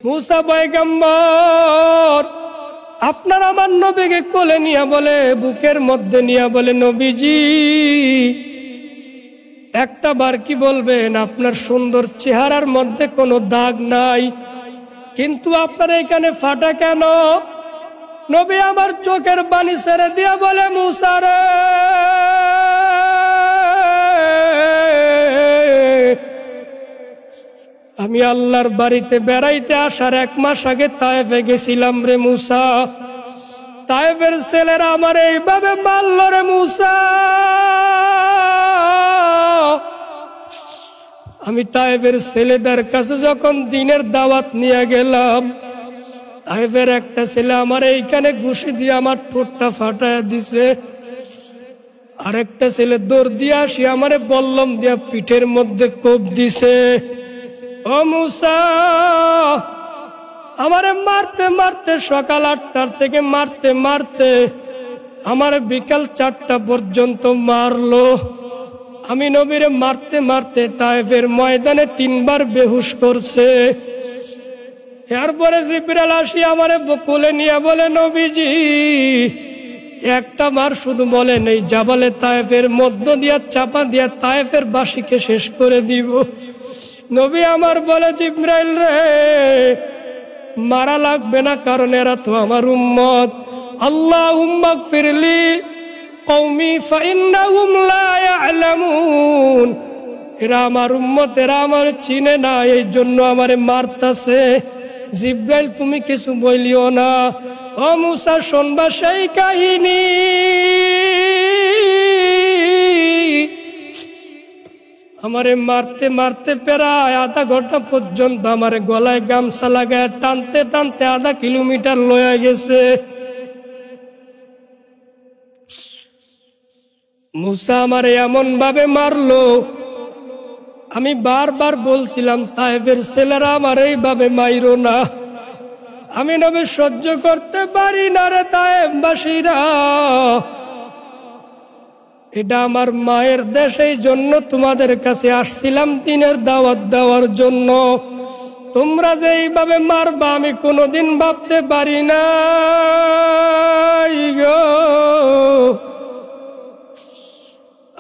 মুসা পয়গম্বর আপনার আমার নবীকে কোলে নিয়ে বলে, বুকের মধ্যে নিয়ে বলে, নবীজি একটা বার কি বলবেন আপনার সুন্দর চেহারার মধ্যে কোনো দাগ নাই, কিন্তু আপনার এখানে ফাটা কেন? নবী আমার চোখের পানি ছেড়ে দিয়া বলে, মুসা রে, আমি আল্লাহর বাড়িতে বেড়াইতে আসার 1 মাস আগে তায়েফে গেছিলাম রে মুসা। তায়েফের ছেলেরা আমার এইভাবে মারল রে মুসা। আমি তায়েফের ছেলেদের কাছে যখন দিনের দাওয়াত নিয়ে গেলাম, তায়েফের একটা ছেলে আমার এইখানে ঘুষি দিয়ে আমার ঠোঁটটা ফাটায় দিছে, আরেকটা ছেলে দৌড় দিয়ে আসি আমারে বল্লম দিয়া পিঠের মধ্যে কোপ দিছে। ও মুসা, আমারে মারতে মারতে সকাল 8টার থেকে মারতে মারতে আমারে বিকাল 4টা পর্যন্ত মারলো। আমি নবীরে মারতে মারতে তায়েফের ময়দানে 3 বার বেহুশ করছে। এরপরে জিবরাইল আসি আমারে কোলে নিয়ে বলে, নবীজি একটা বার শুধু বলেন, এই জাবালে তায়েফের মধ্য দিয়া চাপা দিয়া তায়েফের বাসীকে শেষ করে দিব। নবী আমার বলে, জিবরাইল রে, মারা লাগবে না, কারণ এরা তো আমার উম্মত। আল্লাহুম্মা গফিরলি কওমি ফাইন্নাহুম লা ইয়ালামুন। এরা আমার উম্মত, এরা আমার চিনে না, এই জন্য আমারে মারতাছে। জিবরাইল তুমি কিছু বলিও না। ও মুসা, শুনবা সেই কাহিনী। আমারে মারতে মারতে প্রায় আধা ঘন্টা পর্যন্ত আমারে গলায় গামছা লাগায় টানতে টানতে আধা কিলোমিটার লয়ে গেছে। মুসা আমারে এমন ভাবে মারলো, আমি বারবার বলছিলাম তায়েফের ছেলেরা আমার এইভাবে মাইরো না, আমি নবী সহ্য করতে পারি না রে তায়েফবাসীরা। এটা আমার মায়ের দেশ, এই জন্য তোমাদের কাছে আসছিলাম দিনের দাওয়াত দেওয়ার জন্য। তোমরা যে এইভাবে মারবা আমি কোনোদিন ভাবতে পারি না গো।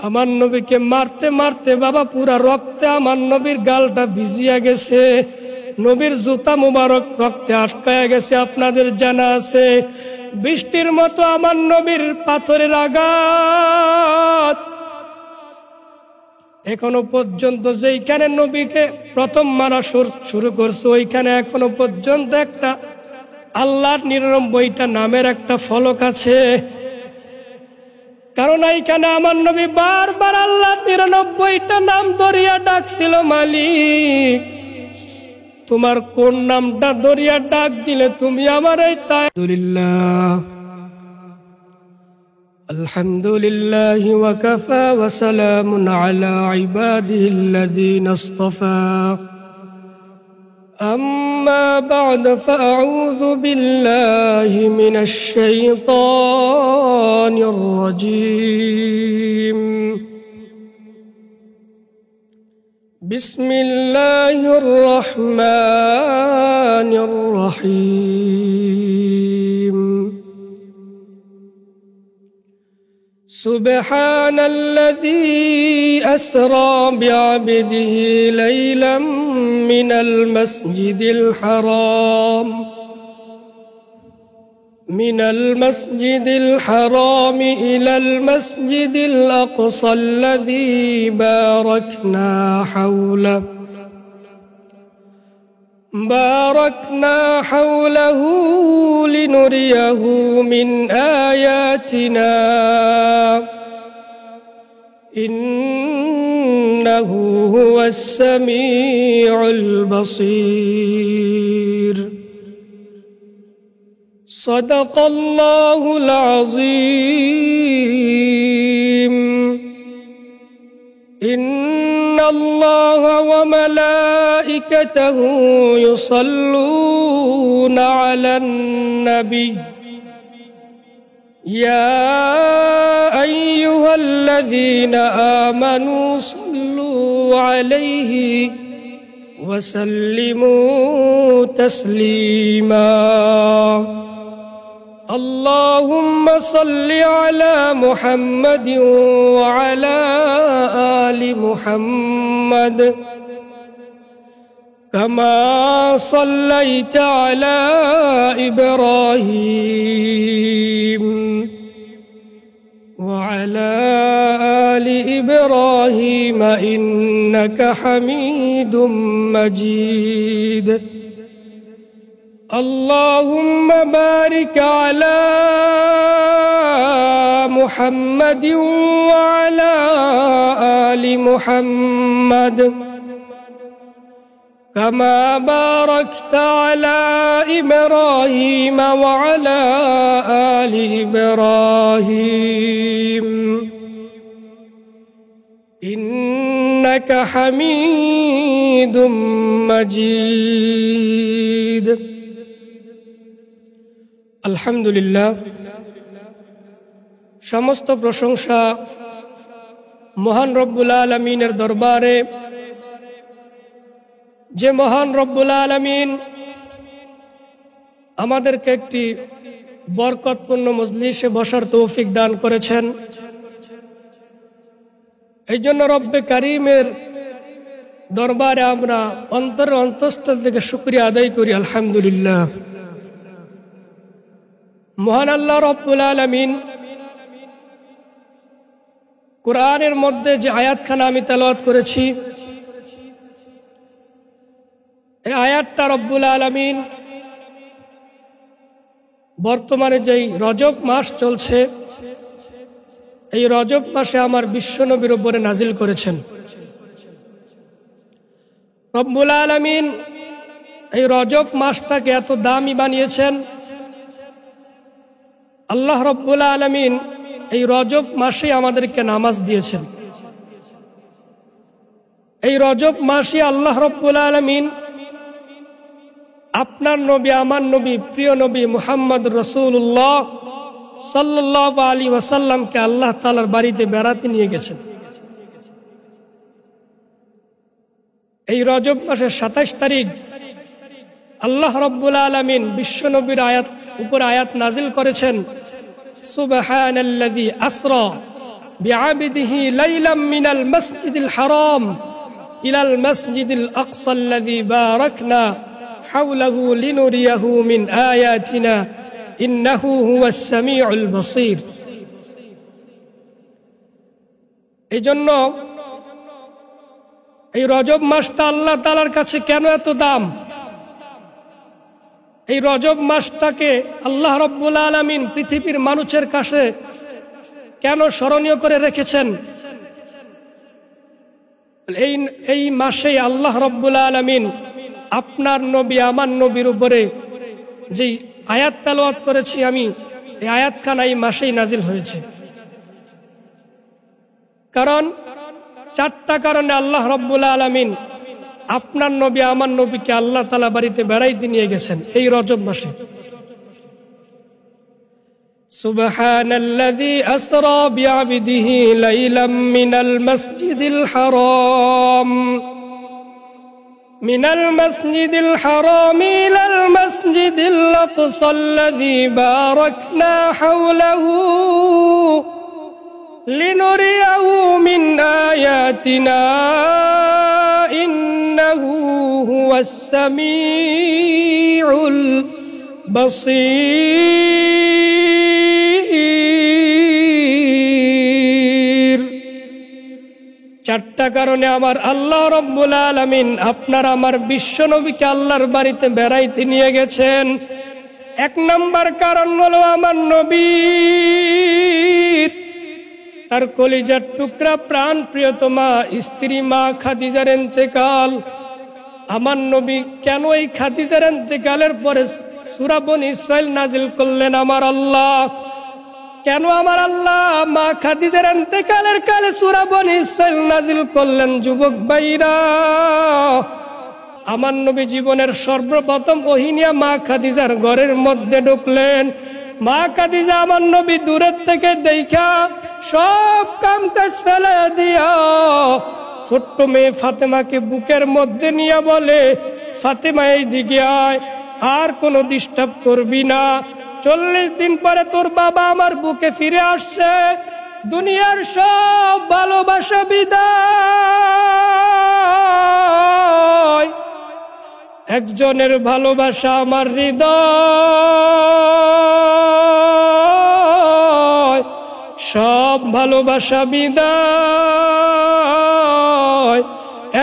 আমার নবীকে মারতে মারতে বাবা পুরা রক্তে আমার নবীর গালটা ভিজিয়া গেছে, নবীর জুতা মুবারক রক্তে আটকায়া গেছে। আপনাদের জানা আছে, বৃষ্টির মতো আমার নবীর পাথরের আঘাত। এখনো পর্যন্ত যেইখানে নবীকে প্রথম মারা শুরু করছে, ওইখানে এখনো পর্যন্ত একটা আল্লাহর 99টা নামের একটা ফলক আছে। কারণ এইখানে আমার নবী বারবার আল্লাহর 99টা নাম ধরিয়া ডাকছিল, মালিক তোমার কোন নামটা ধরিয়া ডাক দিলে তুমি আমার এই আলহামদুলিল্লাহ আলহামদুলিল্লাহ ওয়া কাফা ওয়া সালামুন আলা ইবাদিহিল্লাযীনা ইসতাফা। أما بعد فأعوذ بالله من الشيطان الرجيم. بسم الله الرحمن الرحيم. سبحان الذي أسرى بعبده ليلا من المسجد الحرام إلى المسجد الأقصى الذي باركنا حوله لنريه من آياتنا إنه هو السميع البصير. صدق الله العظيم. إن الله وملائكته يصلون على النبي يا أيها الذين آمنوا صلوا عليه وسلموا تسليما. اللهم صل على محمد وعلى آل محمد كما صليت على إبراهيم وعلى آل إبراهيم إنك حميد مجيد. اللهم بارك على محمد وعلى آل محمد كما باركت على إبراهيم وعلى آل إبراهيم إنك حميد مجيد. আলহামদুলিল্লাহ, সমস্ত প্রশংসা মহান রব্বুল আলামিনের দরবারে, যে মহান রব্বুল আলামিন আমাদেরকে একটি বরকতপূর্ণ মজলিসে বসার তৌফিক দান করেছেন। এই জন্য রব্বে কারিমের দরবারে আমরা অন্তরের অন্তঃস্থল থেকে শুকরিয়া আদায় করি। আলহামদুলিল্লাহ। মহান আল্লাহ রব্বুল আলামিন কোরআনের মধ্যে যে আয়াতখানা আমি তেলাওয়াত করেছি, এই আয়াতটা রব্বুল আলামিন বর্তমানে যেই রজব মাস চলছে, এই রজব মাসে আমার বিশ্বনবীর উপরে নাজিল করেছেন। রব্বুল আলামিন এই রজব মাসটাকে এত দামি বানিয়েছেন। আল্লাহ রব্বুল আলামিন এই রজব মাসে আমাদেরকে নামাজ দিয়েছেন। এই রজব মাসে আল্লাহ রব্বুল আলামিন আপনার নবী, আমার নবী, প্রিয় নবী মুহাম্মদ রাসূলুল্লাহ সাল্লাল্লাহু আলাইহি ওয়াসাল্লামকে আল্লাহ তাআলার বাড়িতে বেড়াতে নিয়ে গেছেন। এই রজব মাসের 27 তারিখ আল্লাহ রব্বুল আলামিন বিশ্ব নবীর উপর আয়াত নাজিল করেছেন, সুবহানাল্লাযী আসরা বিআবদিহি লাইলাম মিনাল মাসজিদিল হারাম ইলাল মাসজিদিল আকসাল্লাযী বারাকনা হাওলাহু লিনুরিয়াহু মিন আয়াতিনা ইন্নাহু হুয়াস সামিউল বাসীর। এজন্য এই রজব মাসটা আল্লাহ তাআলার কাছে কেন এত দাম? এই রজব মাসটাকে আল্লাহ রব্বুল আলামিন পৃথিবীর মানুষের কাছে কেন স্মরণীয় করে রেখেছেন? এই মাসে আল্লাহ রব্বুল আলামিন আপনার নবী, আমার নবীর উপরে যে আয়াত তেলাওয়াত করেছি আমি, এই আয়াতখানা এই মাসেই নাজিল হয়েছে। কারণ 4টা কারণে আল্লাহ রব্বুল আলামিন আপনার নবী, আমার নবীকে আল্লাহ তাআলা বাড়িতে বেড়াইতে নিয়ে গেছেন এই রজব মাসে। সুবহানাল্লাযী আসরা বিআবদিহি লাইলাম মিনাল মাসজিদিল হারাম ইলাল মাসজিদিল আকসাল্লাযী বারাকনা হাওলাহু লিনুরিয়াহু মিন আয়াতিনা ইন্নাহু হুয়াস সামিউল বাসীর। 4টা কারণে আমার আল্লাহ রব্বুল আলামিন আপনার আমার বিশ্ব নবীকে আল্লাহর বাড়িতে বেড়াইতে নিয়ে গেছেন। 1 নম্বর কারণ হলো আমার নবী তার কলিজার টুকরা প্রাণ প্রিয়তমা স্ত্রী মা খাদিজার ইন্তেকাল। আমার নবী কেন এই খাদিজার ইন্তেকালের পরে সূরা বনী ইসরাইল নাজিল করলেন? আমার আল্লাহ কেন আমার আল্লাহ মা খাদিজার ইন্তেকালের কালে সূরা বনী ইসরাইল নাজিল করলেন? যুবক ভাইরা, আমার নবী জীবনের সর্বপ্রথম ওহী নিয়ে মা খাদিজার ঘরের মধ্যে ঢুকলেন। মা খাদিজা আমার নবী দূরের থেকে দেখা সব কাম কাজ ফেলে দিয়া ছোট্ট মেয়ে ফাতেমাকে বুকের মধ্যে নিয়ে বলে, ফাতেমা এই দিকে আয়, আর কোনো ডিস্টার্ব করবি না। 40 দিন পরে তোর বাবা আমার বুকে ফিরে আসছে, দুনিয়ার সব ভালোবাসা বিদায়, একজনের ভালোবাসা আমার হৃদয়, সব ভালোবাসা বিদায়,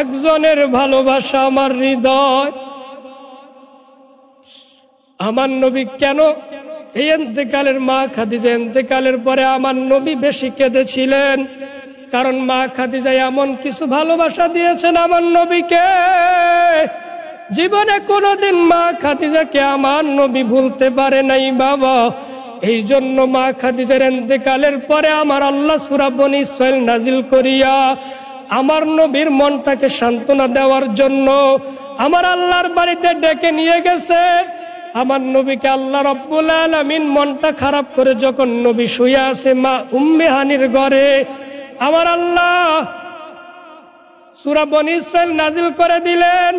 একজনের ভালোবাসা আমার হৃদয়। আমার নবী কেন এই ইন্তেকালের মা খাদিজা ইন্তেকালের পরে আমার নবী বেশি কেঁদেছিলেন? কারণ মা খাদিজা এমন কিছু ভালোবাসা দিয়েছেন আমার নবীকে, জীবনে কোনোদিন মা খাদিজাকে আমার নবী ভুলতে পারে নাই বাবা। এই জন্য মা খাদিজার ইন্তেকালের পরে আমার আল্লাহ সূরা বনী ইসরাঈল নাজিল করিয়া আমার নবীর মনটাকে সান্ত্বনা দেওয়ার জন্য আমার আল্লাহর বাড়িতে ডেকে নিয়ে গেছে। আমার নবীকে আল্লাহ রাব্বুল আলামিন মনটা খারাপ করে যখন নবী শুয়ে আছে মা উম্মে হানির ঘরে, আমার আল্লাহ সূরা বনী ইসরাঈল নাজিল করে দিলেন,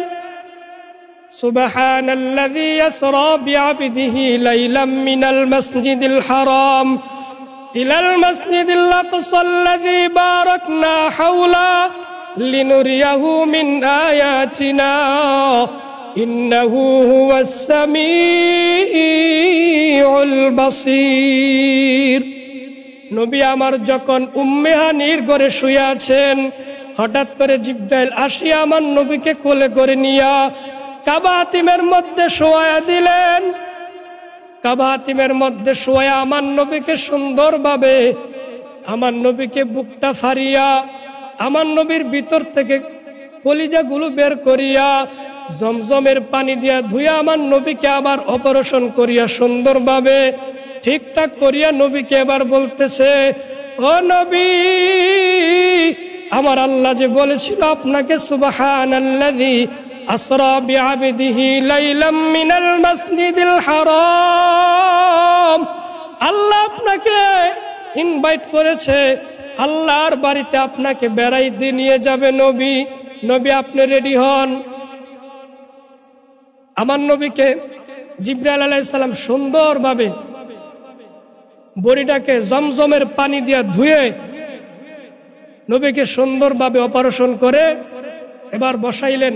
সুবহানাল্লাযী ইয়াসরা বিআবদিহি লাইলাম মিনাল মাসজিদিল হারাম ইলাল মাসজিদিল আকসাল্লাযী বারাকনা হাওলা লিনুরিয়াহু মিন আয়াতিনা ইন্নাহু হুয়াস সামিউল বাসীর। নবী আমার যখন উম্মে হানির ঘরে শুয়ে আছেন, হঠাৎ করে জিবরাইল আসিয়া আমার নবীকে কোলে করে নিয়া কাবা হাতিমের মধ্যে শোয়া দিলেন। কাবা হাতিমের মধ্যে শোয়া আমার নবীকে সুন্দরভাবে আমার নবীকে বুকটা ফাড়িয়া আমার নবীর ভিতর থেকে কলিজাগুলো বের করিয়া জমজমের পানি দিয়া ধুইয়া আমার নবীকে আবার অপারেশন করিয়া সুন্দরভাবে ঠিকঠাক করিয়া নবীকে এবার বলতেছে, ও নবী, আমার আল্লাহ যে বলেছিল আপনাকে সুবহানাল্লাযী আসরা বিআবদিহি লাইলাম মিনাল মাসজিদিল হারাম, আল্লাহ আপনাকে ইনভাইট করেছে, আল্লাহর বাড়িতে আপনাকে বেড়াইতে নিয়ে যাবে নবী। নবী আপনি রেডি হন। আমার নবীকে জিবরাইল আলাইহিস সালাম সুন্দরভাবে বড়িটাকে জমজমের পানি দিয়া ধুয়ে নবীকে সুন্দরভাবে অপারেশন করে এবার বসাইলেন।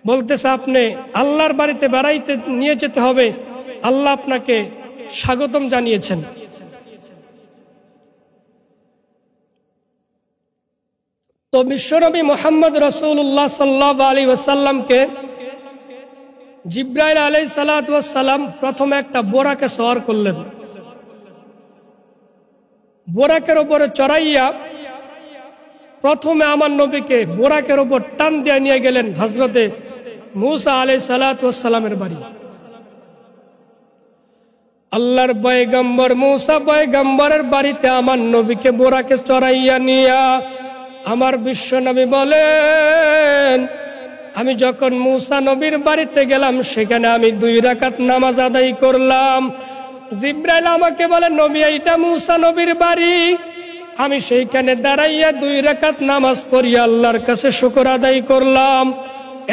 বলতেছে আপনি আল্লাহর বাড়িতে বেড়াইতে নিয়ে যেতে হবে, আল্লাহ আপনাকে স্বাগতম জানিয়েছেন। তো বিশ্বনবী মুহাম্মদ রাসূলুল্লাহ সাল্লাল্লাহু আলাইহি ওয়াসাল্লামকে জিবরাইল আলাইহিস সালাতু ওয়াস সালাম প্রথমে একটা বোরাকে সওয়ার করলেন। বোরাকের উপরে চড়াইয়া প্রথমে আমার নবীকে বোরাকের উপর টান দিয়ে নিয়ে গেলেন হযরতে মূসা আলাইহিস সালাতু ওয়াস সালামের বাড়ি। আল্লাহর পয়গম্বর মূসা পয়গম্বরের বাড়িতে আমার নবীকে বোরাকে চড়াইয়া নিয়া আমার বিশ্ব নবী বলেন, আমি যখন মূসা নবীর বাড়িতে গেলাম সেখানে আমি 2 রাকাত নামাজ আদায় করলাম। জিবরাইল আমাকে বলে, নবী এইটা মূসা নবীর বাড়ি। আমি সেইখানে দাঁড়াইয়া 2 রাকাত নামাজ পড়িয়া আল্লাহর কাছে শুকর আদায় করলাম।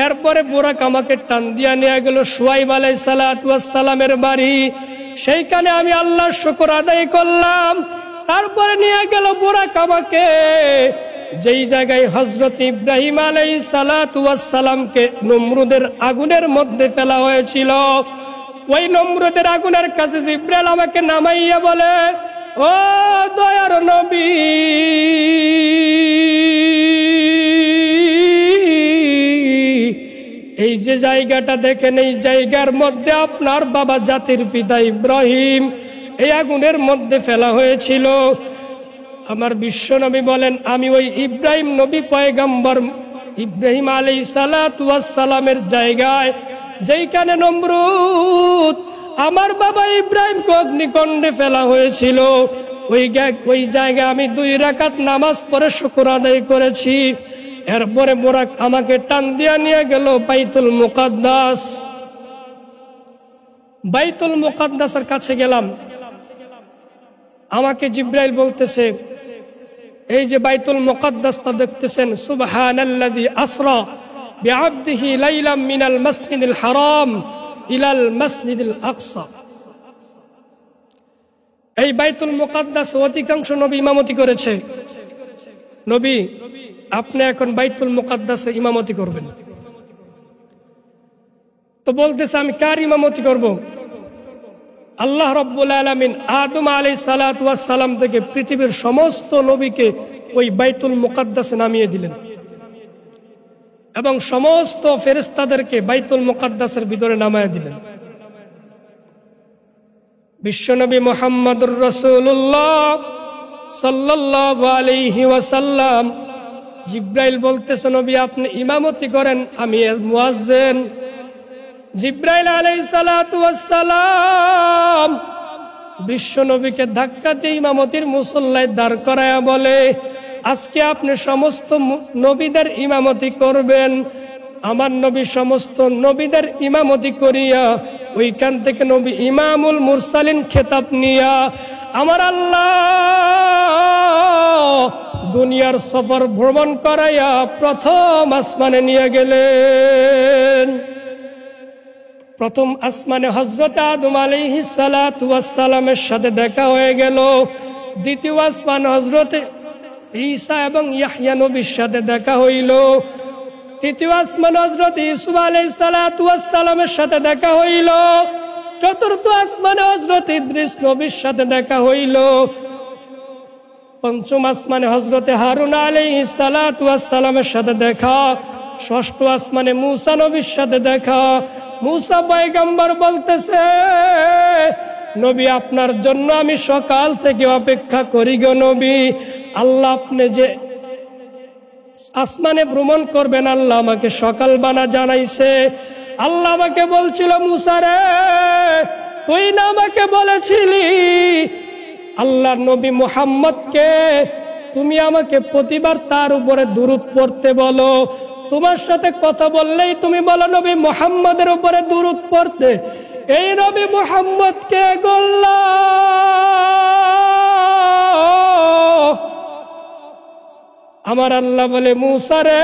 এরপরে বুরাক আমাকে টান দিয়া নিয়ে গেল শুআইব আলাইহিস সালাতু ওয়াস সালামের বাড়ি। সেইখানে আমি আল্লাহর শুকর আদায় করলাম। তারপরে নিয়ে গেল বুরাক আমাকে যেই জায়গায় হযরত ইব্রাহিম আলাইহিস সালাতু ওয়াস সালামকে নমরুদের আগুনের মধ্যে ফেলা হয়েছিল, ওই নমরুদের আগুনের কাছে জিবরাইল আমাকে নামাইয়া বলে, ও দয়ার নবী, এই যে জায়গাটা দেখেন, এই জায়গার মধ্যে আপনার বাবা জাতির পিতা ইব্রাহিম এই আগুনের মধ্যে ফেলা হয়েছিল। আমার বিশ্ব নবী বলেন, আমি ওই ইব্রাহিম নবী পয়গম্বর ইব্রাহিম আলাইহিস সালাতু ওয়াস সালামের জায়গায় যেইখানে নমরুদ আমার বাবা ইব্রাহিমকে অগ্নিকুণ্ডে ফেলা হয়েছিল, ওই জায়গায় আমি 2 রাকাত নামাজ পড়ে শুকর আদায় করেছি। এরপরে বুরাক আমাকে টান দিয়া নিয়ে গেল বাইতুল মুকাদ্দাস। বাইতুল মুকাদ্দাসের কাছে গেলাম। আমাকে জিব্রাইল বলতেছে, এই যে বাইতুল মুকাদ্দাসটা দেখতেছেন, সুবহানাল্লাযী আসরা বিআবদিহি লাইলাম মিনাল মাসজিদিল হারাম ইলাল মাসজিদিল আকসা। এই বাইতুল মুকাদ্দাস অধিকাংশ নবী ইমামতি করেছে। নবী, আপনি এখন বাইতুল মুকাদ্দাসে ইমামতি করবেন। তো বলতেছে, আমি কার ইমামতি করব? আল্লাহ রাব্বুল আলামিন আদম আলাইহিস সালাতু ওয়াস সালাম থেকে পৃথিবীর সমস্ত নবীকে ওই বাইতুল মুকাদ্দাসে নামিয়ে দিলেন এবং সমস্ত ফেরেশতাদেরকে বাইতুল মুকাদ্দাসের ভিতরে নামায় দিলেন। বিশ্বনবী মুহাম্মদুর রাসূলুল্লাহ সাল্লাল্লাহু আলাইহি ওয়াসাল্লাম, জিব্রাইল বলতেছে, নবী আপনি ইমামতি করেন, আমি মুয়াজ্জিন। জিব্রাইল আলাইহিস সালাতু ওয়াস সালাম বিশ্বনবীকে ধাক্কা দিয়ে ইমামতির মুসল্লায় দাঁড় করায়া বলে, আজকে আপনি সমস্ত নবীদের ইমামতি করবেন। আমার নবী সমস্ত নবীদের ইমামতি করিয়া ওইখান থেকে নবী ইমামুল মুরসালিন খেতাব নিয়া আমার আল্লাহ দুনিয়ার সফর ভ্রমণ করাইয়া প্রথম আসমানে নিয়ে গেলেন। প্রথম আসমানে হযরত আদম আলাইহিস সালাতু ওয়াস সালামের সাথে দেখা হয়ে গেল। দ্বিতীয় আসমানে হযরত ঈসা এবং ইয়াহইয়া নবীর সাথে দেখা হইল। তৃতীয় আসমানে হযরত ইউসুফ আলাইহিস সালাতু ওয়াস সালামের সাথে দেখা হইল। চতুর্থ আসমানে হযরত ইদ্রিস নবীর সাথে দেখা হইল। পঞ্চম আসমানে হযরত হারুন আলাইহিস সালাতু ওয়াস সালামের সাথে দেখা। ষষ্ঠ আসমানে মূসা নবীর সাথে দেখা। মূসা পয়গম্বর বলতেছে, নবী আপনার জন্য আমি সকাল থেকে অপেক্ষা করি গো নবী। আল্লাহ আপনি যে আসমানে ভ্রমণ করবেন আল্লাহ আমাকে সকালবেলা জানাইছে। আল্লাহ আমাকে বলছিল, মূসা রে তুই না আমাকে বলেছিলি আল্লাহর নবী মুহাম্মদকে তুমি আমাকে প্রতিবার তার উপরে দুরূদ পড়তে বলো। তোমার সাথে কথা বললেই তুমি বলো নবী মুহাম্মদের উপরে দুরূদ পড়তে। এই নবী মুহাম্মদকে গোল্লা আমার আল্লাহ বলে, মূসা রে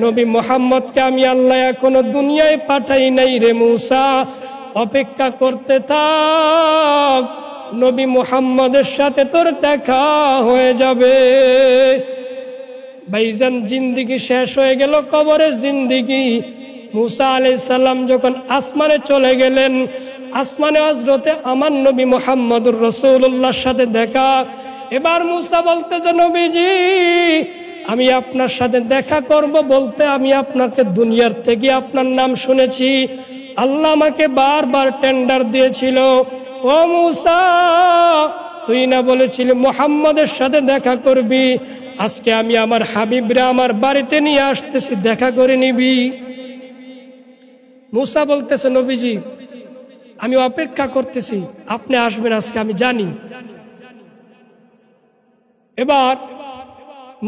নবী মুহাম্মদকে আমি আল্লাহ এখনো দুনিয়ায় পাঠাই নাই রে মূসা, অপেক্ষা করতে থাক, নবী মুহাম্মদের সাথে তোর দেখা হয়ে যাবে। ভাইজান, জিন্দিগি শেষ হয়ে গেল, কবরের জিন্দিগি। মূসা আলাইহিস সালাম যখন আসমানে চলে গেলেন, আসমানে হযরতে আমার নবী মুহাম্মদুর রাসূলুল্লাহর সাথে দেখা। এবার মূসা বলতেছে, নবীজি আমি আপনার সাথে দেখা করব বলতে আমি আপনাকে দুনিয়ার থেকে আপনার নাম শুনেছি। আল্লাহ আমাকে বারবার টেন্ডার দিয়েছিল, ও মূসা তুই না বলেছিলি মুহাম্মদের সাথে দেখা করবি, আজকে আমি আমার হাবিবরা আমার বাড়িতে নিয়ে আসতেছি, দেখা করে নিবি। মূসা বলতেছে, নবীজি আমি অপেক্ষা করতেছি, আপনি আসবেন আজকে আমি জানি। এবার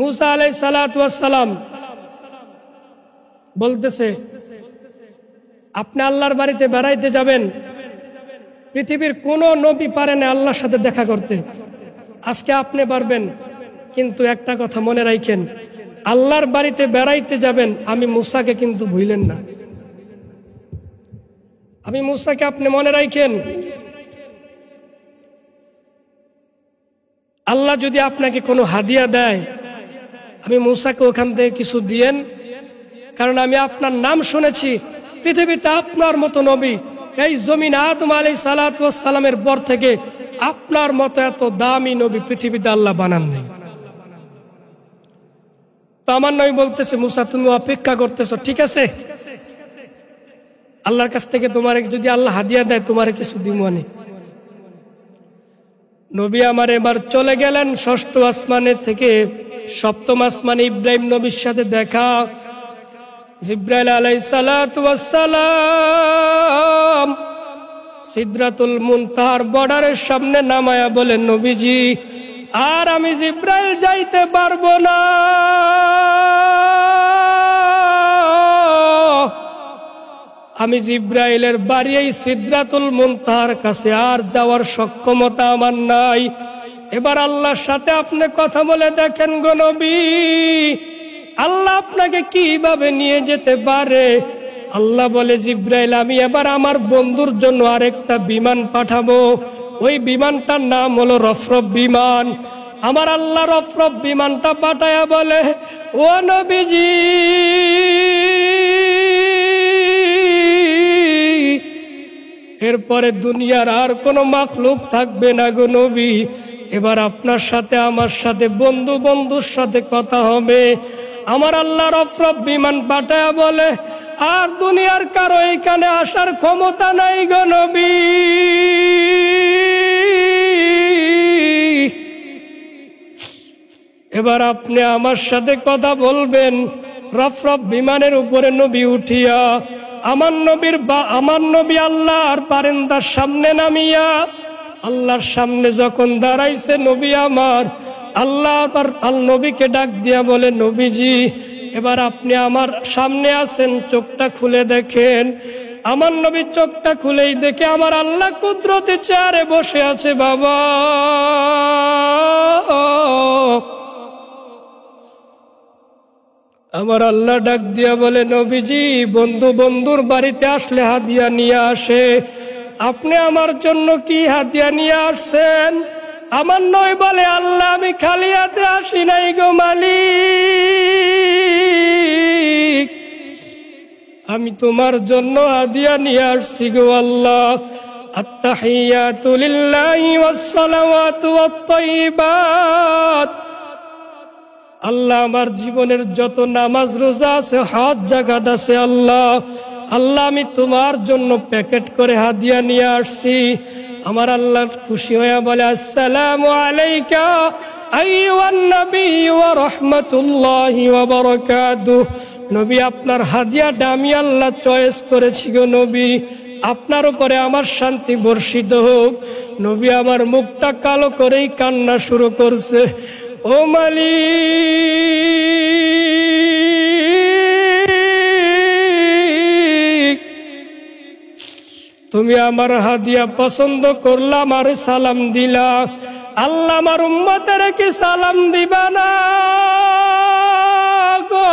মূসা আলাইহিস সালাতু ওয়াস সালাম বলতেছে, আপনি আল্লাহর বাড়িতে বেড়াইতে যাবেন, পৃথিবীর কোন নবী পারে না আল্লাহর সাথে দেখা করতে, আজকে আপনি পারবেন। কিন্তু একটা কথা মনে রাখেন, আল্লাহর বাড়িতে বেড়াইতে যাবেন, আমি মূসাকে কিন্তু ভুলেন না। আমি মূসাকে আপনি মনে রাখেন। আল্লাহ যদি আপনাকে কোনো হাদিয়া দেয়, আমি মূসাকে ওখান থেকে কিছু দিয়েন, কারণ আমি আপনার নাম শুনেছি। পৃথিবীতে আপনার মতো নবী এই জমিন আদম আলাইহিস সালাতু ওয়াস সালামের পর থেকে আপনার মতো এত দামি নবী পৃথিবীতে আল্লাহ বানান নাই। তো আমার নবী বলতেছে, মূসা তুমি অপেক্ষা করতেছো, ঠিক আছে, আল্লাহর কাছ থেকে তোমার যদি আল্লাহ হাদিয়া দেয় তোমার কিছু দিমনে। নবী আমার এবার চলে গেলেন ষষ্ঠ আসমানে থেকে সপ্তম আসমানে ইব্রাহিম নবীর সাথে দেখা। জিব্রাইল আলাইহিস সালাতু ওয়াস সালাম সিদরাতুল মুনতাহার বর্ডারের সামনে নামায়া বলেন, নবীজি আর আমি জিব্রাইল যাইতে পারবো না, আমি জিব্রাইলের বাড়ি এই সিদরাতুল মুনতাহার কাছে আর যাওয়ার সক্ষমতা আমার নাই। এবার আল্লাহর সাথে আপনি কথা বলে দেখেন গো নবী, আল্লাহ আপনাকে কিভাবে নিয়ে যেতে পারে। আল্লাহ বলে, জিব্রাইল আমি এবার আমার বন্ধুর জন্য আরেকটা বিমান পাঠাবো। ওই বিমানটার নাম হলো রফরফ বিমান। আমার আল্লাহ রফরফ বিমানটা পাঠায়া বলে, ও নবীজি, এরপরে দুনিয়ার আর কোনো মাখলুক থাকবে না গো নবী। এবার আপনার সাথে আমার সাথে বন্ধুর সাথে কথা হবে। আমার আল্লাহ রফরফ বিমান পাঠায়া বলে, আর দুনিয়ার কারো এখানে আসার ক্ষমতা নাই গো নবী। এবার আপনি আমার সাথে কথা বলবেন। রফরফ বিমানের উপরে নবী উঠিয়া আমার নবী আল্লাহর বারান্দার সামনে নামিয়া আল্লাহর সামনে যখন দাঁড়াইছে নবী আমার, আল্লাহ নবীকে ডাক দিয়া বলে, নবীজি এবার আপনি আমার সামনে আছেন, চোখটা খুলে দেখেন। আমার নবী চোখটা খুলেই দেখে আমার আল্লাহ কুদরতি চেয়ারে বসে আছে। বাবা, আমার আল্লাহ ডাক দিয়া বলে, নবীজি বন্ধুর বাড়িতে আসলে হাদিয়া নিয়ে আসে। আপনি আমার জন্য কি হাদিয়া নিয়ে আসছেন? আমার নয় বলে, আল্লাহ আমি খালি হাতে আসি নাই গো মালিক, আমি তোমার জন্য হাদিয়া নিয়ে আসছি গো আল্লাহ। আত্তাহিয়াতু লিল্লাহি ওয়াস সালাওয়াতু ওয়াত তাইয়্যিবাত। আল্লাহ আমার জীবনের যত নামাজ রোজা আছে, হজ যাকাত আছে, আল্লাহ আমি তোমার জন্য প্যাকেট করে হাদিয়া নিয়ে আসছি। আমার আল্লাহ খুশি হয়ে বলে, আসসালামু আলাইকা আইয়ুহান নবী ওয়া রাহমাতুল্লাহি ওয়া বারাকাতুহু। নবী আপনার হাদিয়াটা আমি আল্লাহ চয়েস করেছি গো নবী, আপনার উপরে আমার শান্তি বর্ষিত হোক। নবী আমার মুখটা কালো করেই কান্না শুরু করছে। ও মালিক, তুমি আমার হাদিয়া পছন্দ করলা, আমার সালাম দিলা, আল্লাহ আমার উম্মতের কি সালাম দিবা না গো?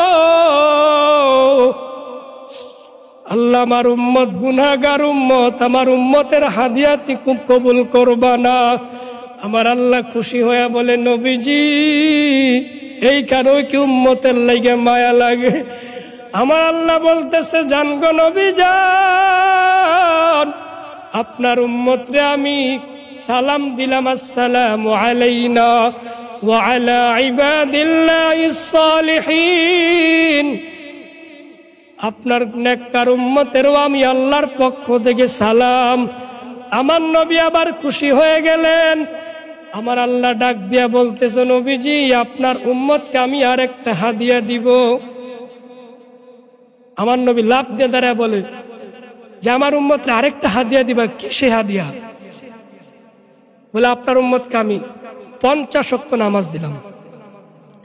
আল্লাহ আমার উম্মত গুনাহগার উম্মত, আমার উম্মতের হাদিয়া তুমি কবুল করবা না? আমার আল্লাহ খুশি হয়ে বলে, নবীজি এই কারো কি উম্মতের লাগে মায়া লাগে? আমার আল্লাহ বলতেছে, জান গো নবী জান, আপনার উম্মতরে আমি সালাম দিলাম, আসসালামু আলাইনা ওয়া আলা ইবাদিল্লাহিস সালিহিন। আপনার নেককার উম্মতেরও আমি আল্লাহর পক্ষ থেকে সালাম। আমার নবী আবার খুশি হয়ে গেলেন। আমার আল্লাহ ডাক দিয়া বলতেছে, নবীজি আপনার উম্মতকে আমি আরেকটা হাদিয়া দিব। আমার নবী লাভ দিয়ে দাঁড়ায় বলে যে, আমার উম্মতকে আরেকটা হাদিয়া দিবা, কি সে হাদিয়া? বলে, আপনার উম্মতকে আমি 50 ওয়াক্ত নামাজ দিলাম।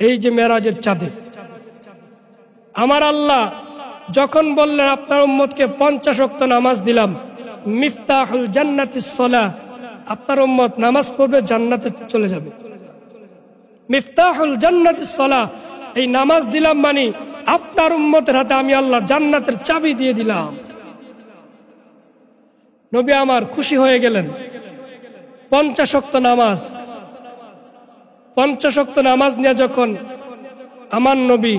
এই যে মেরাজের চাঁদে আমার আল্লাহ যখন বললেন আপনার উম্মতকে 50 ওয়াক্ত নামাজ দিলাম, মিফতাহুল জান্নাতিস সালাহ, আপনার উম্মত নামাজ পড়বে জান্নাতে চলে যাবে। মিফতাহুল জান্নাতিস সালাহ, এই নামাজ দিলাম মানে আপনার উম্মতের হাতে আমি আল্লাহ জান্নাতের চাবি দিয়ে দিলাম। নবী আমার খুশি হয়ে গেলেন। 50 ওয়াক্ত নামাজ, 50 ওয়াক্ত নামাজ নিয়ে যখন আমার নবী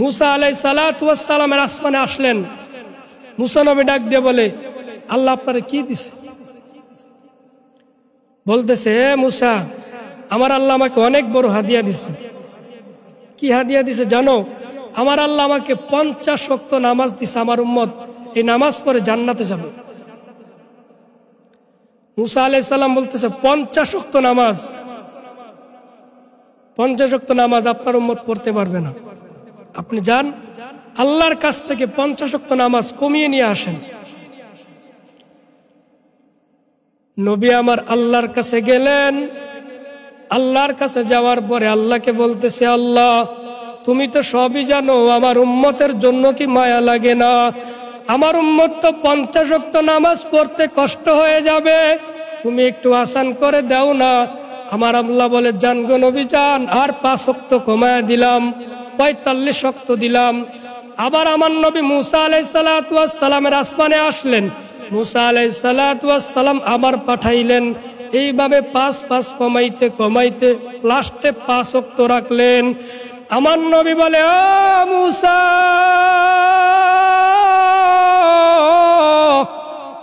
মুসা আলাইহিস সালাতু ওয়াস সালামের আসমানে আসলেন, মুসা নবী ডাক দিয়ে বলে, আল্লাহ আপনারে কি দিছে? বলতেছে, হে মুসা, আমার আল্লাহ আমাকে অনেক বড় হাদিয়া দিছে। কি হাদিয়া দিছে জানো? আমার আল্লাহ আমাকে 50 ওয়াক্ত নামাজ দিছে। আমার উম্মত এই নামাজ পড়ে জান্নাতে যাবে। মুসা আলাইহিস সালাম বলতেছে, 50 ওয়াক্ত নামাজ, 50 ওয়াক্ত নামাজ আপনার উম্মত পড়তে পারবে না। আপনি যান আল্লাহর কাছ থেকে 50 ওয়াক্ত নামাজ কমিয়ে নিয়ে আসেন। নবী আমার আল্লাহর কাছে গেলেন। আল্লাহর কাছে যাওয়ার পরে আল্লাহকে বলতেছে, আল্লাহ তুমি তো সবই জানো, আমার উম্মতের জন্য কি মায়া লাগে না? আমার উম্মত তো 50 ওয়াক্ত নামাজ পড়তে কষ্ট হয়ে যাবে, তুমি একটু আসান করে দাও না। আমার আল্লাহ বলে, জান গো নবী যান, আর 5 ওয়াক্ত কমায় দিলাম, 45 ওয়াক্ত দিলাম। আবার আমার নবী মুসা আলাইহিস সালাতু ওয়াস সালামের আসমানে আসলেন, মুসা আলাইহিস সালাতু ওয়াস সালাম আবার পাঠাইলেন। এইভাবে 5 কমাইতে কমাইতে লাস্টে 5 ওয়াক্ত রাখলেন। আমার নবী বলে, ও মুসা,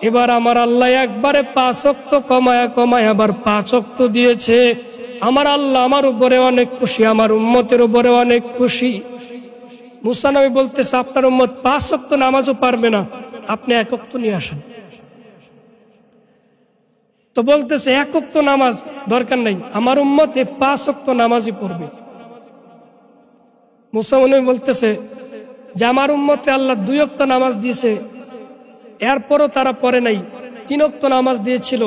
এবার আমার আল্লাহ একবারে 5 ওয়াক্ত কমায়া কমায়া আবার 5 ওয়াক্ত দিয়েছে। আমার আল্লাহ আমার উপরে অনেক খুশি, আমার উম্মতের উপরে অনেক খুশি। মুসা নবী বলতেছে, আপনার উম্মত 5 ওয়াক্ত নামাজও পারবে না, আপনি 1 ওয়াক্ত নিয়ে আসেন। তো বলতেছে 1 ওয়াক্ত নামাজ দরকার নাই, আমার উম্মত 5 ওয়াক্ত নামাজই পড়বে। মুসা নবী বলতেছে যে আমার উম্মতে আল্লাহ 2 ওয়াক্ত নামাজ দিয়েছে, এরপরও তারা পড়ে নাই। 3 ওয়াক্ত নামাজ দিয়েছিল,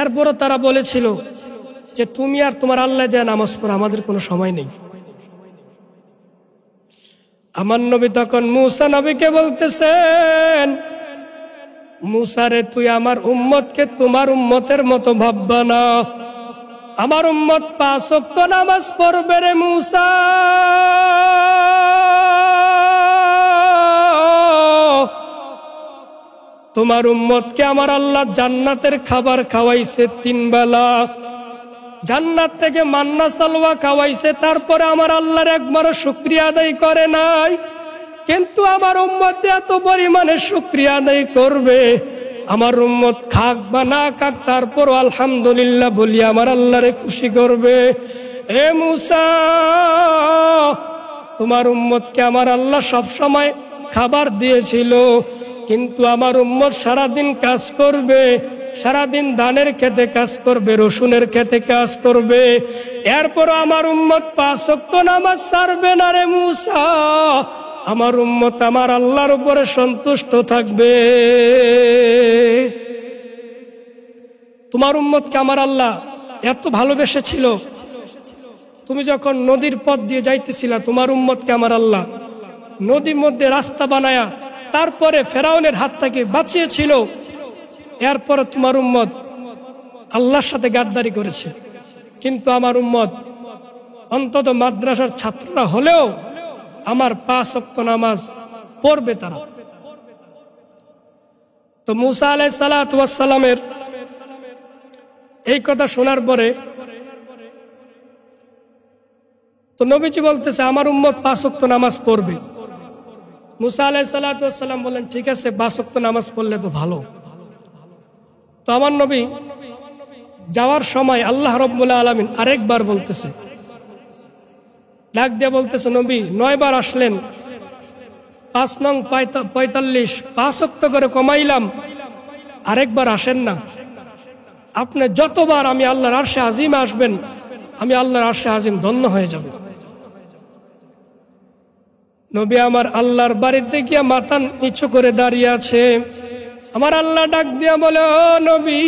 এরপরও তারা বলেছিল যে তুমি আর তোমার আল্লাহ যা নামাজ পড়ো, আমাদের কোনো সময় নেই। আমার নবী তখন মুসা নবীকে বলতেছেন, মুসা রে, তুই আমার উম্মতকে তোমার উম্মতের মতো ভাববা না, আমার উম্মত 5 ওয়াক্ত নামাজ পড়বে রে মুসা। তোমার উম্মতকে আমার আল্লাহ জান্নাতের খাবার খাওয়াইছে 3 বেলা, জান্নাত থেকে মান্না সালওয়া খাওয়াইছে, তারপরে আমার আল্লাহর একবারও শুকরিয়া আদায় করে নাই। কিন্তু আমার উম্মত এত পরিমাণে শুকরিয়া আদায় করবে, আমার উম্মত খাক বা না খাক তারপর আলহামদুলিল্লাহ বলি আমার আল্লাহরে খুশি করবে। এ মুসা, তোমার উম্মতকে আমার আল্লাহ সব সময় খাবার দিয়েছিল, কিন্তু আমার উম্মত সারাদিন কাজ করবে, সারাদিন ধানের খেতে কাজ করবে, রসুনের খেতে কাজ করবে, এরপর আমার উম্মত 5 ওয়াক্ত নামাজ ছাড়বে না রে মুসা। আমার উম্মত আমার আল্লাহর উপরে সন্তুষ্ট থাকবে। তোমার উম্মতকে আমার আল্লাহ এত ভালোবেসেছিল, তুমি যখন নদীর পথ দিয়ে যাইতেছিলা, তোমার উম্মতকে আমার আল্লাহ নদীর মধ্যে রাস্তা বানায়া তারপরে ফেরাউনের হাত থেকে বাঁচিয়েছিল। এরপরে তোমার উম্মত আল্লাহর সাথে গাদ্দারি করেছে, কিন্তু আমার উম্মত অন্তত মাদ্রাসার ছাত্ররা হলেও আমার 5 ওয়াক্ত নামাজ পড়বে তারা। তো মুসা আলাইহিস সালাতু ওয়াস সালামের এই কথা শোনার পরে তো নবীজি বলতেছে আমার উম্মত 5 ওয়াক্ত নামাজ পড়বে। মুসা আলাইহিস সালাতু ওয়াস সালাম বলেন, ঠিক আছে, 5 ওয়াক্ত নামাজ পড়লে তো ভালো। তো আমার নবী যাওয়ার সময় আল্লাহ রাব্বুল আলামিন আরেকবার বলতেছে, ডাক দিয়ে বলতেছে, নবী 9 বার আসলেন, 5 নং 45, 5 ওয়াক্ত করে কমাইলাম, আরেকবার আসেন না। আপনি যতবার আমি আল্লাহর আরশে আজিমে আসবেন, আমি আল্লাহর আরশে আজিম ধন্য হয়ে যাব। নবী আমার আল্লাহর বাড়িতে গিয়ে মাথা নিচু করে দাঁড়িয়ে আছে। আমার আল্লাহ ডাক দিয়া বলে, ও নবী,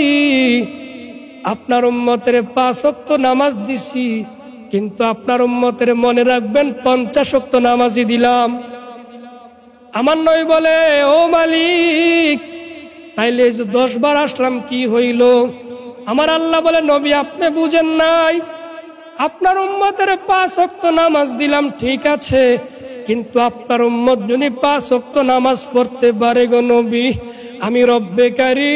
আপনার উম্মতের 5 ওয়াক্ত নামাজ দিছি, কিন্তু আপনার উম্মতের মনে রাখবেন 50 ওয়াক্ত নামাজই দিলাম। আমার নবী বলে, ও মালিক, তাইলে 10 বার আসলাম কি হইল? আমার আল্লাহ বলে, নবী আপনি বুঝেন নাই, আপনার উম্মতের 5 ওয়াক্ত নামাজ দিলাম ঠিক আছে, কিন্তু আপনার উম্মত যদি 5 ওয়াক্ত নামাজ পড়তে পারে গো নবী, আমি রব্বে কারীম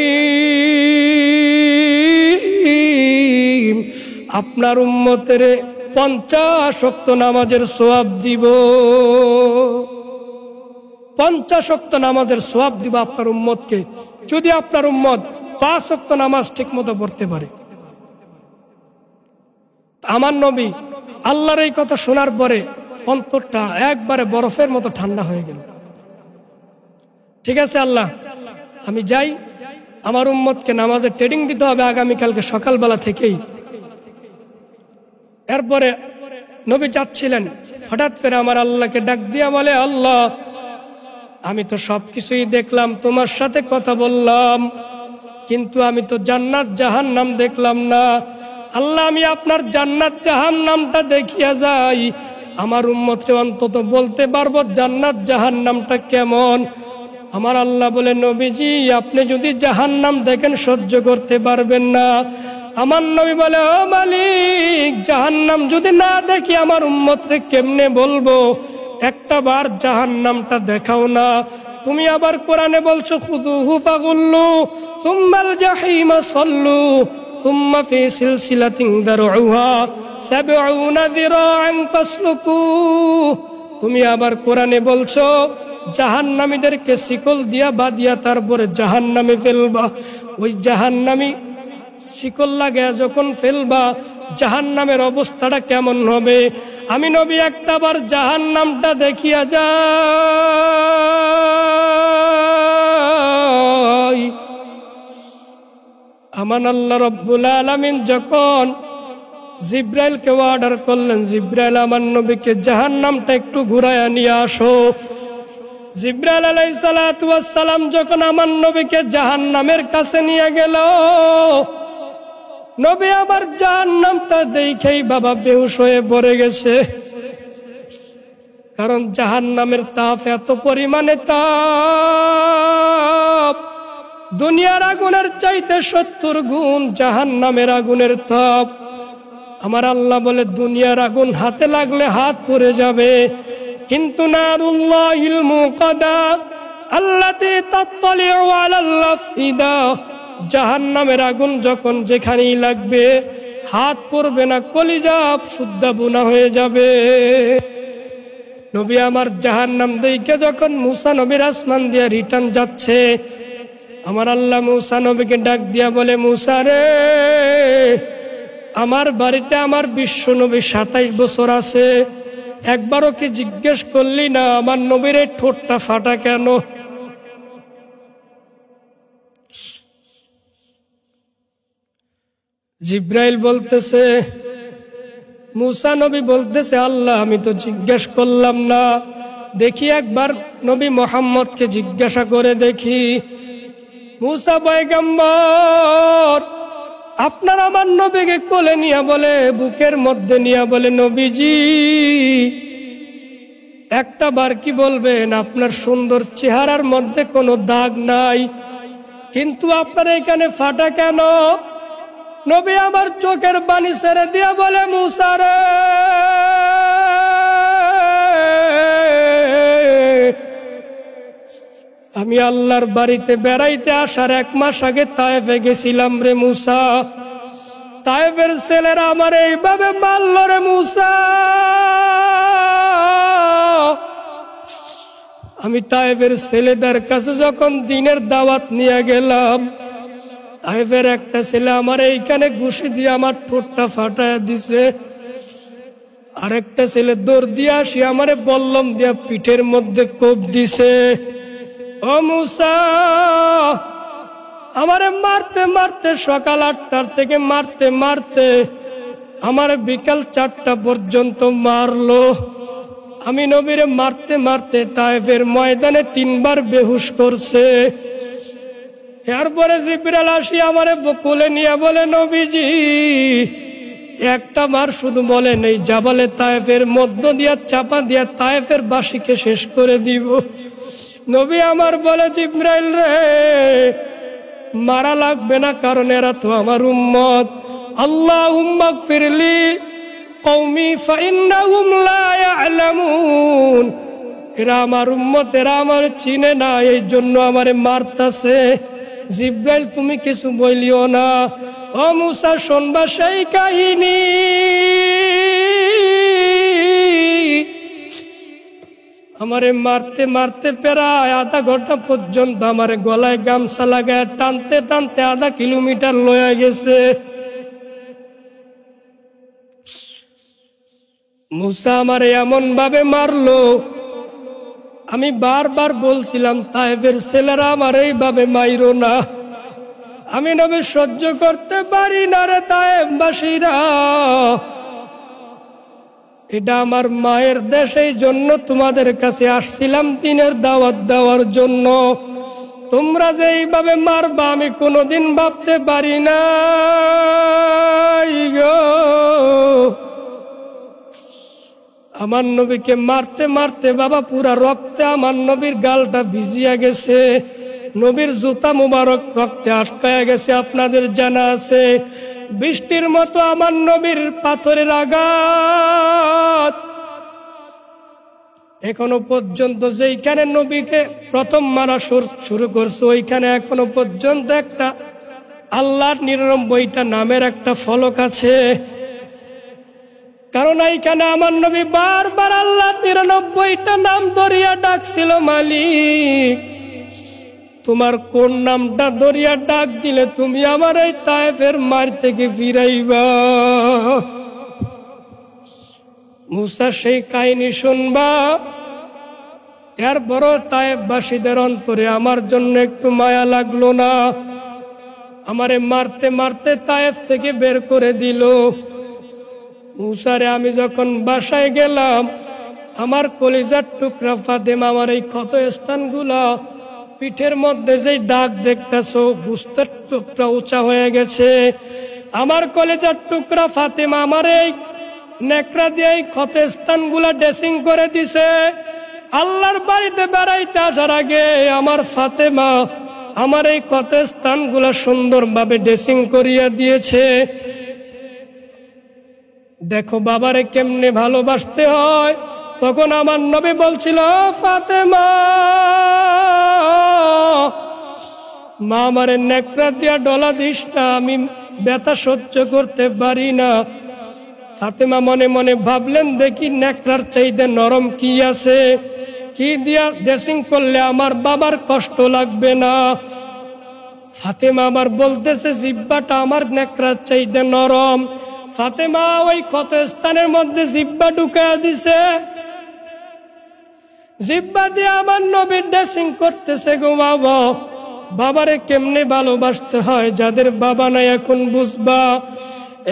আপনার উম্মতের 50 ওয়াক্ত নামাজের সওয়াব দিব। 50 ওয়াক্ত নামাজের সওয়াব দিব আপনার উম্মতকে, যদি আপনার উম্মত 5 ওয়াক্ত নামাজ ঠিক মতো পড়তে পারে। আমার নবী আল্লাহর এই কথা শোনার পরে অন্তরটা একবারে বরফের মতো ঠান্ডা হয়ে গেল। ঠিক আছে আল্লাহ, আমি যাই, আমার উম্মতকে নামাজের ট্রেনিং দিতে হবে আগামীকালকে সকালবেলা থেকেই। এরপরে নবী যাচ্ছিলেন, হঠাৎ করে আমার আল্লাহকে ডাক দিয়া বলে, আল্লাহ, আমি তো সবকিছুই দেখলাম, তোমার সাথে কথা বললাম, কিন্তু আমি তো জান্নাত জাহান্নাম দেখলাম না। আল্লাহ, আমি আপনার জান্নাত জাহান্নামটা দেখিয়া যাই, আমার উম্মতকে অন্তত বলতে পারবো জান্নাত জাহান্নামটা কেমন। আমার আল্লাহ বলে, নবীজি আপনি যদি জাহান্নাম দেখেন সহ্য করতে পারবেন না। আমার নবী বলে, ও মালিক, জাহান্নাম যদি না দেখি আমার উম্মতরে কেমনে বলবো? একটা বার জাহান্নামটা দেখাও না। তুমি আবার কোরআনে বলছো, খুদুহু ফাগুল্লু সুম্মাল জাহিমা সাল্লু সুম্মা ফি সিলসিলাতিন দারউহা ৭০ যিরাআন ফাসলুকু। তুমি আবার কোরআনে বলছো জাহান্নামীদেরকে শিকল দিয়া বাঁধিয়া তারপরে জাহান্নামে ফেলবা। ওই জাহান্নামী শিকল লাগে যখন ফেলবা, জাহান্নামের অবস্থাটা কেমন হবে? আমি নবী একটা বার জাহান্নামটা দেখিয়া যাই। আমার আল্লাহ রাব্বুল আলামিন যখন জিব্রাইলকে অর্ডার করলেন, জিব্রাইল আমার নবীকে জাহান্নামটা একটু ঘুরাইয়া নিয়ে আসো। জিব্রাইল আলাইহিস সালাতু ওয়াস সালাম যখন আমার নবীকে জাহান্নামের কাছে নিয়ে গেল, নবী আবার জাহান্নামটা দেখেই বাবা বেহুশ হয়ে পড়ে গেছে। কারণ জাহান্নামের তাপ এত পরিমাণে তাপ, দুনিয়ার আগুনের চাইতে ৭০ গুণ জাহান্নামের আগুনের তাপ। আমার আল্লাহ বলে, দুনিয়ার আগুন হাতে লাগলে হাত পুড়ে যাবে, কিন্তু নারুল্লাহিল মুকাদা আল্লাতী তাত্তালিউ আলাল আফইদা, জাহান্নামের আগুন যখন যেখানেই লাগবে হাত পড়বে না, কলিজা শুদ্ধা বুনা হয়ে যাবে। নবী আমার জাহান্নাম দেখে যখন মুসা নবীর আসমান দিয়ে রিটার্ন যাচ্ছে, আমার আল্লাহ মুসা নবীকে ডাক দিয়া বলে, মুসা রে, আমার বাড়িতে আমার বিশ্ব নবী ২৭ বছর আছে, একবারও কি জিজ্ঞেস করলি না আমার নবীর এই ঠোঁটটা ফাটা কেন? জিব্রাইল বলতেছে, মুসা নবী বলতেছে, আল্লাহ আমি তো জিজ্ঞেস করলাম না, দেখি একবার নবী মুহাম্মদকে জিজ্ঞাসা করে দেখি। মুসা পয়গম্বর আপনার আমার নবীকে কোলে নিয়ে বলে, বুকের মধ্যে নিয়ে বলে, নবীজি একটা বার কি বলবেন আপনার সুন্দর চেহারার মধ্যে কোনো দাগ নাই, কিন্তু আপনার এখানে ফাটা কেন? নবী আমার চোখের পানি ছেড়ে দিয়ে বলে, মুসা রে, আমি আল্লাহর বাড়িতে বেড়াইতে আসার ১ মাস আগে তায়েফে গেছিলাম রে মুসা। তায়েফের ছেলেরা আমার এইভাবে মারল রে মুসা। আমি তায়েফের ছেলেদের কাছে যখন দিনের দাওয়াত নিয়ে গেলাম, তায়েফের একটা ছেলে আমার এইখানে ঘুষি দিয়ে আমার ঠোঁটটা ফাটায় দিছে, আরেকটা ছেলে দৌড় দিয়ে আসি আমারে বল্লম দিয়া পিঠের মধ্যে কোপ দিছে। ও মুসা, আমারে মারতে মারতে সকাল ৮টার থেকে মারতে মারতে আমারে বিকাল ৪টা পর্যন্ত মারলো। আমি নবীরে মারতে মারতে তায়েফের ময়দানে ৩ বার বেহুশ করছে। এরপরে জিবরাইল আসি আমারে কোলে নিয়ে বলে, নবীজি একটা বার শুধু বলেন, এই জাবালে তায়েফের মধ্য দিয়া চাপা দিয়া তায়েফের বাসীকে শেষ করে দিব। নবী আমার বলে, জিবরাইল রে, মারা লাগবে না, কারণ এরা তো আমার উম্মত। আল্লাহুম্মা গফিরলি কওমি ফাইন্নাহুম লা ইয়ালামুন, এরা আমার উম্মত, এরা আমার চিনে না, এই জন্য আমারে মারতাছে। জিবরাইল তুমি কিছু বলিও না। ও মুসা, শুনবা সেই কাহিনী। আমারে মারতে মারতে প্রায় আধা ঘন্টা পর্যন্ত আমার গলায় গামছা লাগায় টানতে টানতে আধা কিলোমিটার লয়ে গেছে। মুসা আমারে এমন ভাবে মারলো, আমি বারবার বলছিলাম তায়েফের ছেলেরা আমার এইভাবে মাইরো না, আমি নবী সহ্য করতে পারি না রে তায়েফবাসীরা। এটা আমার মায়ের দেশ, এই জন্য তোমাদের কাছে আসছিলাম দিনের দাওয়াত দেওয়ার জন্য। তোমরা যে এইভাবে মারবা আমি কোনোদিন ভাবতে পারি না গো। আমার নবীকে মারতে মারতে বাবা পুরা রক্তে আমার নবীর গালটা ভিজিয়া গেছে, নবীর জুতা মুবারক রক্তে আটকায়া গেছে। আপনাদের জানা আছে বৃষ্টির মতো আমার নবীর পাথরের আঘাত। এখনো পর্যন্ত যেইখানে নবীকে প্রথম মারা শুরু করছে ওইখানে এখনো পর্যন্ত একটা আল্লাহর ৯৯টা নামের একটা ফলক আছে। কারণ এইখানে আমার নবী বারবার আল্লাহর ৯৯টা নাম ধরিয়া ডাকছিল, মালিক তোমার কোন নামটা ধরিয়া ডাক দিলে তুমি আমার এই তায়েফের মার থেকে ফিরাইবা। মুসা সেই কাহিনী শুনবা, এর বড় তায়েফবাসীদের অন্তরে আমার জন্য একটু মায়া লাগলো না? আমারে মারতে মারতে তায়েফ থেকে বের করে দিল। মুসারে আমি যখন বাসায় গেলাম, আমার কলিজার টুকরা ফাতেমা আমার এই ক্ষত স্থানগুলা পিঠের মধ্যে যেই দাগ দেখতেছো, বুঝতে টুকরা উঁচা হয়ে গেছে। আমার কলিজার টুকরা ফাতেমা আমার এই নেকড়া দিয়ে এই ক্ষত স্থানগুলা ড্রেসিং করে দিছে। আল্লাহর বাড়িতে বেড়াইতে আসার আগে আমার ফাতেমা আমার এই ক্ষত স্থানগুলা সুন্দরভাবে ড্রেসিং করিয়া দিয়েছে। দেখো বাবারে কেমনে ভালোবাসতে হয়। তখন আমার নবী বলছিল, ফাতেমা মা আমারে নেকড়া দিয়া ডলা দিস না, আমি ব্যথা সহ্য করতে পারি না। ফাতেমা মনে মনে ভাবলেন, দেখি নেকড়ার চাইতে নরম কি আছে, কি দিয়া ড্রেসিং করলে আমার বাবার কষ্ট লাগবে না। ফাতেমা আমার বলতেছে, জিব্বাটা আমার নেকড়ার চাইতে নরম। ফাতেমা ওই ক্ষত স্থানের মধ্যে জিব্বা ঢুকায়া দিছে, জিব্বা দিয়ে আমার নবীর ড্রেসিং করতেছে। গো বাবা, বাবারে কেমনে ভালোবাসতে হয়, যাদের বাবা নাই এখন বুঝবা।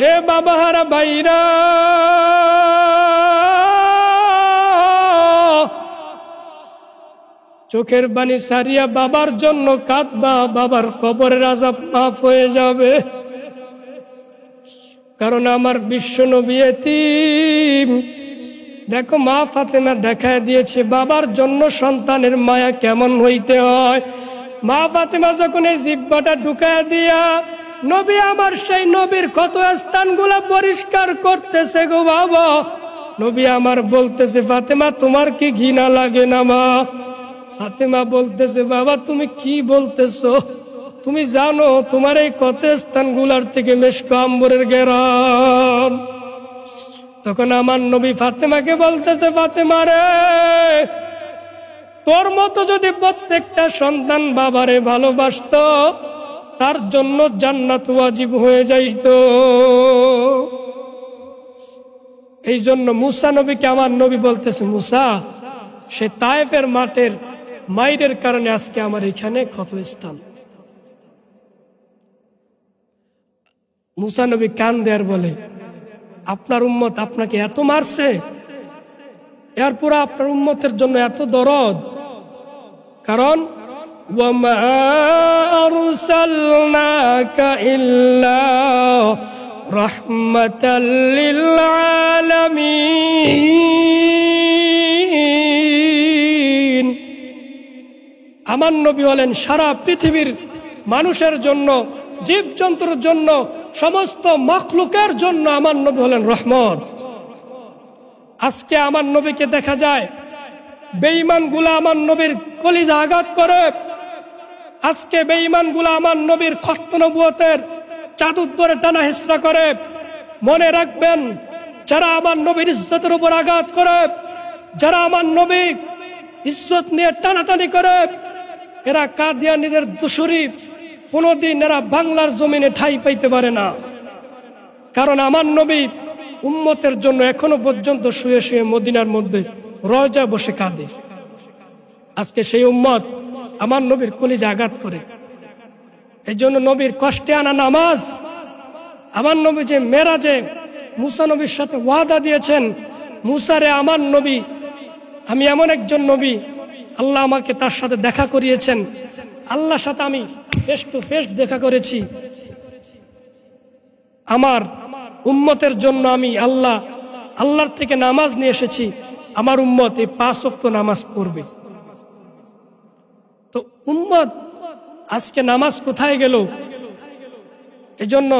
এ বাবা হারা ভাইরা, চোখের বাণী সারিয়া বাবার জন্য কাঁদবা, বাবার কবরের আযাব মাফ হয়ে যাবে। কারণ আমার বিশ্ব নবী এতিম। দেখো মা ফাতেমা দেখায় দিয়েছে বাবার জন্য সন্তানের মায়া কেমন হইতে হয়। মা ফাতেমা যখন এই জিহ্বাটা ঢুকায় দিয়া নবী আমার সেই নবীর ক্ষত স্থানগুলা পরিষ্কার করতেছে। গো বাবা, নবী আমার বলতেছে, ফাতেমা তোমার কি ঘৃণা লাগে না মা? ফাতেমা বলতেছে, বাবা তুমি কি বলতেছো? তুমি জানো তোমার এই ক্ষত স্থানগুলার থেকে মেশক আম্বরের ঘেরান। তখন আমার নবী ফাতেমাকে বলতেছে, ফাতেমা রে, তোর মতো যদি প্রত্যেকটা সন্তান বাবারে ভালোবাসতো, তার জন্য জান্নাত ওয়াজিব হয়ে যাইত। এই জন্য মুসা নবীকে আমার নবী বলতেছে, মুসা সে তায়েফের মাঠের মাইরের কারণে আজকে আমার এখানে ক্ষত স্থান। মুসা নবী কান দেয়ার বলে, আপনার উম্মত আপনাকে এত মারছে, এরপর আপনার উম্মতের জন্য এত দরদ। কারণ ওয়ামা আরসালনাকা ইল্লা রাহমাতাল লিল আলামিন। আমার নবী হলেন সারা পৃথিবীর মানুষের জন্য, জীবজন্তুর জন্য, সমস্ত মখলুকের জন্য আমার নবী হলেন রহমত। আজকে আমার নবীকে দেখা যায় বেঈমানগুলা আমার নবীর কলিজা আঘাত করে। আজকে বেঈমানগুলা আমার নবীর খতম নবুয়তের চাদর ধরে টানা হেসরা করে। মনে রাখবেন, যারা আমার নবীর ইজ্জতের উপর আঘাত করে, যারা আমার নবীর ইজ্জত নিয়ে টানাটানি করে, এরা কাদিয়ানীদের দোসরি। কোনদিন এরা বাংলার জমিনে ঠাঁই পাইতে পারে না। কারণ আমার নবী উম্মতের জন্য এখনো পর্যন্ত শুয়ে শুয়ে মদিনার মধ্যে রওজা বসে কাঁদে। আজকে সেই উম্মত আমার নবীর কলিজা আঘাত করে। এই জন্য নবীর কষ্টে আনা নামাজ, আমার নবী যে মেরাজে মুসা নবীর সাথে ওয়াদা দিয়েছেন, মুসারে আমার নবী, আমি এমন একজন নবী, আল্লাহ আমাকে তার সাথে দেখা করিয়েছেন, আল্লাহর সাথে আমি ফেস টু ফেস দেখা করেছি। আমার উম্মতের জন্য আমি আল্লাহ আল্লাহর থেকে নামাজ নিয়ে এসেছি, আমার উম্মত এই 5 ওয়াক্ত নামাজ পড়বে। তো উম্মত আজকে নামাজ কোথায় গেল? এজন্য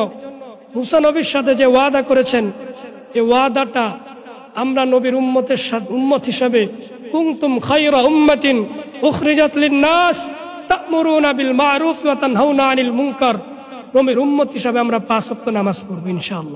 মুসা নবীর সাথে যে ওয়াদা করেছেন, এই ওয়াদাটা আমরা নবীর উম্মত হিসাবে কুনতুম খায়রা উম্মাতিন উখরিজাত লিন-নাস তা'মুরুনা বিল মা'রুফ ওয়া তানহাউনা আনিল মুনকার, নবীর উম্মত হিসাবে আমরা 5 ওয়াক্ত নামাজ পড়ব ইনশাআল্লাহ।